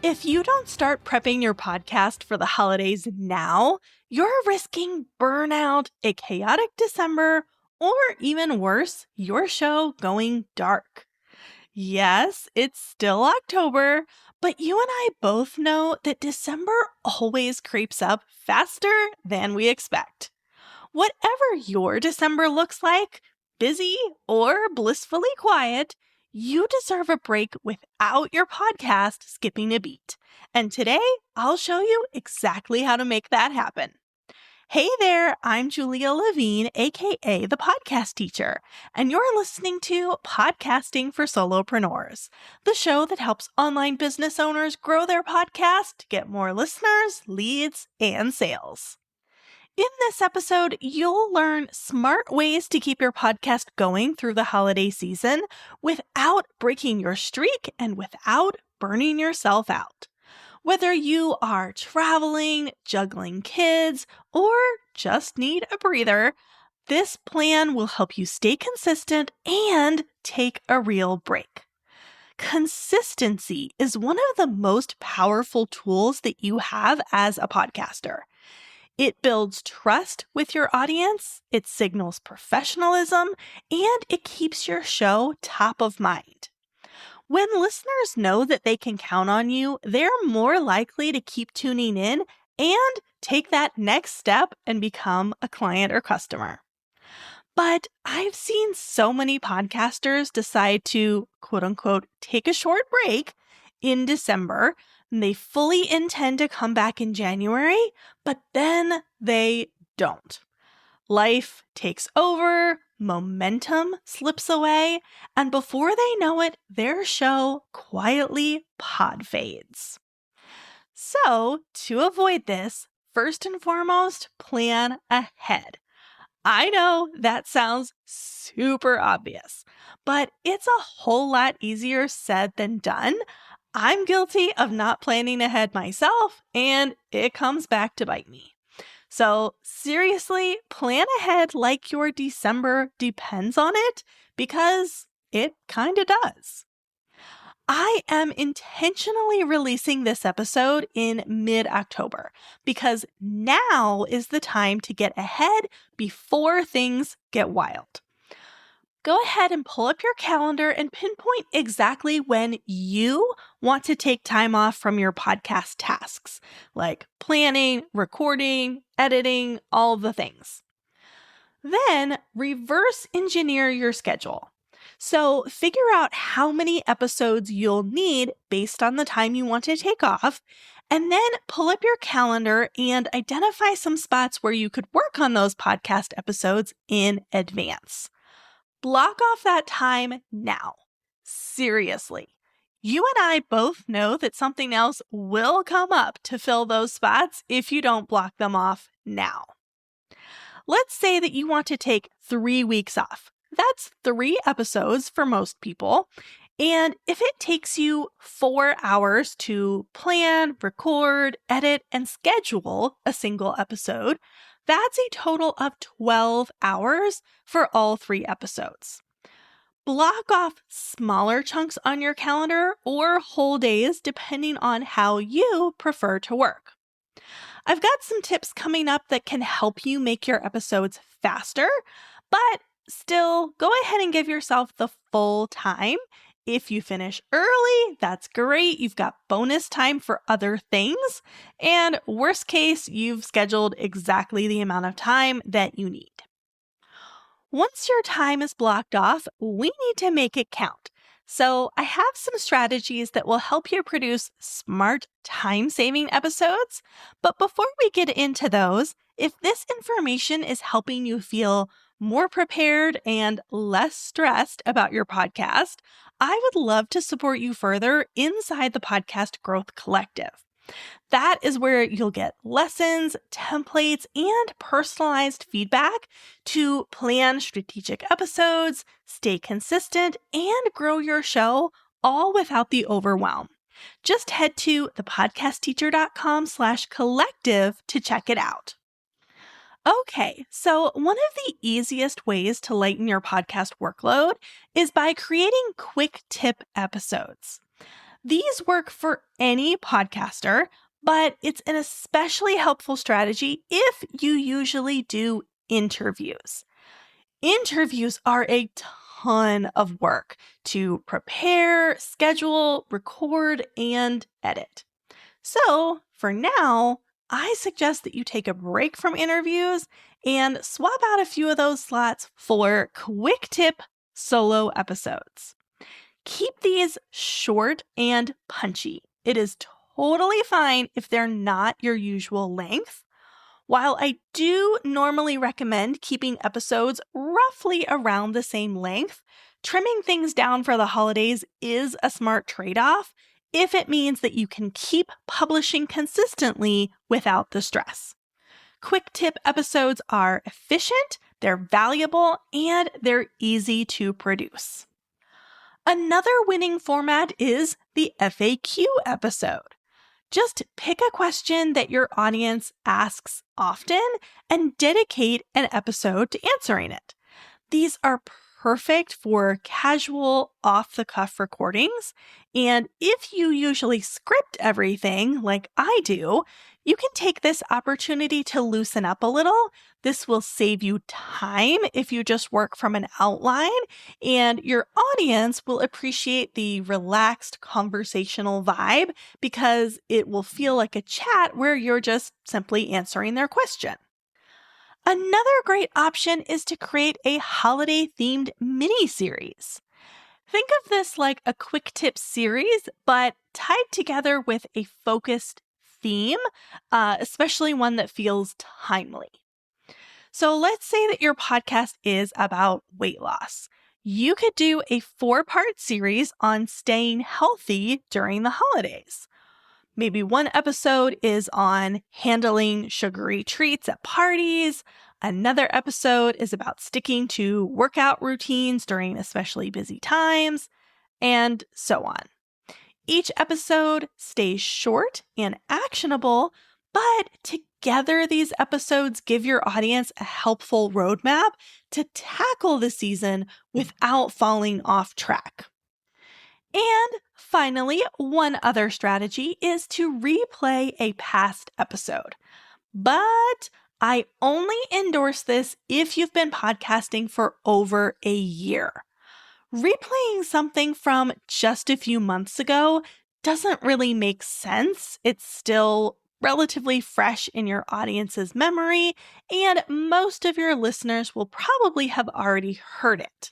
If you don't start prepping your podcast for the holidays now, you're risking burnout, a chaotic December, or even worse, your show going dark. Yes, it's still October, but you and I both know that December always creeps up faster than we expect. Whatever your December looks like, busy or blissfully quiet, you deserve a break without your podcast skipping a beat. And today, I'll show you exactly how to make that happen. Hey there, I'm Julia Levine, aka the Podcast Teacher, and you're listening to Podcasting for Solopreneurs, the show that helps online business owners grow their podcast to get more listeners, leads, and sales. In this episode, you'll learn smart ways to keep your podcast going through the holiday season without breaking your streak and without burning yourself out. Whether you are traveling, juggling kids, or just need a breather, this plan will help you stay consistent and take a real break. Consistency is one of the most powerful tools that you have as a podcaster. It builds trust with your audience, it signals professionalism, and it keeps your show top of mind. When listeners know that they can count on you, they're more likely to keep tuning in and take that next step and become a client or customer. But I've seen so many podcasters decide to, quote unquote, take a short break in December. And they fully intend to come back in January, but then they don't. Life takes over, momentum slips away, and before they know it, their show quietly pod fades. So, to avoid this, first and foremost, plan ahead. I know that sounds super obvious, but it's a whole lot easier said than done. I'm guilty of not planning ahead myself, and it comes back to bite me. So seriously, plan ahead like your December depends on it, because it kind of does. I am intentionally releasing this episode in mid-October because now is the time to get ahead before things get wild. Go ahead and pull up your calendar and pinpoint exactly when you want to take time off from your podcast tasks, like planning, recording, editing, all the things. Then reverse engineer your schedule. So figure out how many episodes you'll need based on the time you want to take off, and then pull up your calendar and identify some spots where you could work on those podcast episodes in advance. Block off that time now. Seriously. You and I both know that something else will come up to fill those spots if you don't block them off now. Let's say that you want to take 3 weeks off. That's 3 episodes for most people. And if it takes you 4 hours to plan, record, edit, and schedule a single episode, that's a total of 12 hours for all 3 episodes. Block off smaller chunks on your calendar or whole days depending on how you prefer to work. I've got some tips coming up that can help you make your episodes faster, but still go ahead and give yourself the full time. If you finish early, that's great. You've got bonus time for other things. And worst case, you've scheduled exactly the amount of time that you need. Once your time is blocked off, we need to make it count. So I have some strategies that will help you produce smart, time-saving episodes. But before we get into those, if this information is helping you feel more prepared and less stressed about your podcast, I would love to support you further inside the Podcast Growth Collective. That is where you'll get lessons, templates, and personalized feedback to plan strategic episodes, stay consistent, and grow your show, all without the overwhelm. Just head to thepodcastteacher.com/collective to check it out. Okay, so one of the easiest ways to lighten your podcast workload is by creating quick tip episodes. These work for any podcaster, but it's an especially helpful strategy if you usually do interviews. Interviews are a ton of work to prepare, schedule, record, and edit. So for now, I suggest that you take a break from interviews and swap out a few of those slots for quick tip solo episodes. Keep these short and punchy. It is totally fine if they're not your usual length. While I do normally recommend keeping episodes roughly around the same length, trimming things down for the holidays is a smart trade-off if it means that you can keep publishing consistently without the stress. Quick tip episodes are efficient, they're valuable, and they're easy to produce. Another winning format is the FAQ episode. Just pick a question that your audience asks often and dedicate an episode to answering it. These are perfect for casual, off-the-cuff recordings, and if you usually script everything like I do, you can take this opportunity to loosen up a little. This will save you time if you just work from an outline, and your audience will appreciate the relaxed conversational vibe because it will feel like a chat where you're just simply answering their question. Another great option is to create a holiday-themed mini-series. Think of this like a quick tip series, but tied together with a focused theme, especially one that feels timely. So let's say that your podcast is about weight loss. You could do a 4-part series on staying healthy during the holidays. Maybe one episode is on handling sugary treats at parties. Another episode is about sticking to workout routines during especially busy times, and so on. Each episode stays short and actionable, but together these episodes give your audience a helpful roadmap to tackle the season without falling off track. And finally, one other strategy is to replay a past episode. But I only endorse this if you've been podcasting for over a year. Replaying something from just a few months ago doesn't really make sense. It's still relatively fresh in your audience's memory, and most of your listeners will probably have already heard it.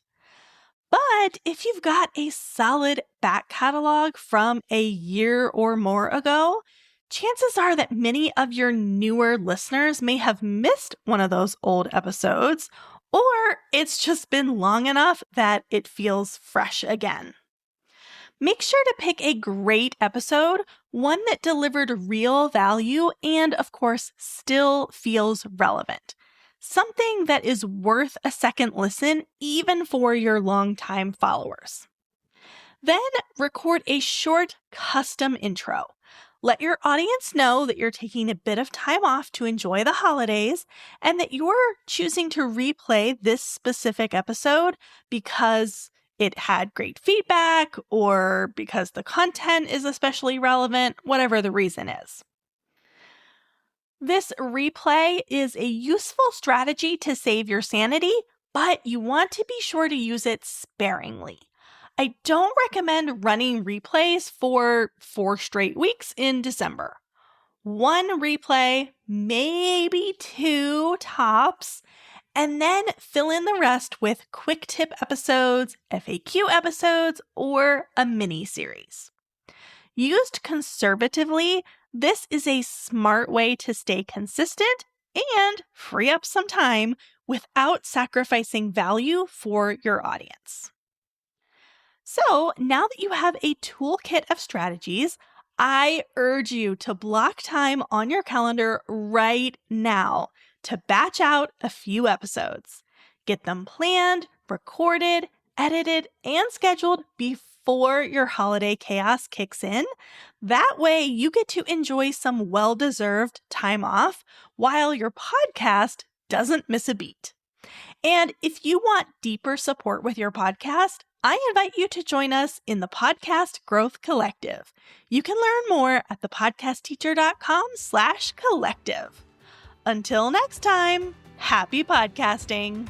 But if you've got a solid back catalog from a year or more ago, chances are that many of your newer listeners may have missed one of those old episodes, or it's just been long enough that it feels fresh again. Make sure to pick a great episode, one that delivered real value and, of course, still feels relevant. Something that is worth a second listen, even for your longtime followers. Then record a short custom intro. Let your audience know that you're taking a bit of time off to enjoy the holidays and that you're choosing to replay this specific episode because it had great feedback or because the content is especially relevant, whatever the reason is. This replay is a useful strategy to save your sanity, but you want to be sure to use it sparingly. I don't recommend running replays for 4 straight weeks in December. 1 replay, maybe 2 tops, and then fill in the rest with quick tip episodes, FAQ episodes, or a mini series. Used conservatively, this is a smart way to stay consistent and free up some time without sacrificing value for your audience. So now that you have a toolkit of strategies, I urge you to block time on your calendar right now to batch out a few episodes. Get them planned, recorded, edited, and scheduled before your holiday chaos kicks in. That way you get to enjoy some well-deserved time off while your podcast doesn't miss a beat. And if you want deeper support with your podcast, I invite you to join us in the Podcast Growth Collective. You can learn more at thepodcastteacher.com/collective. Until next time, happy podcasting.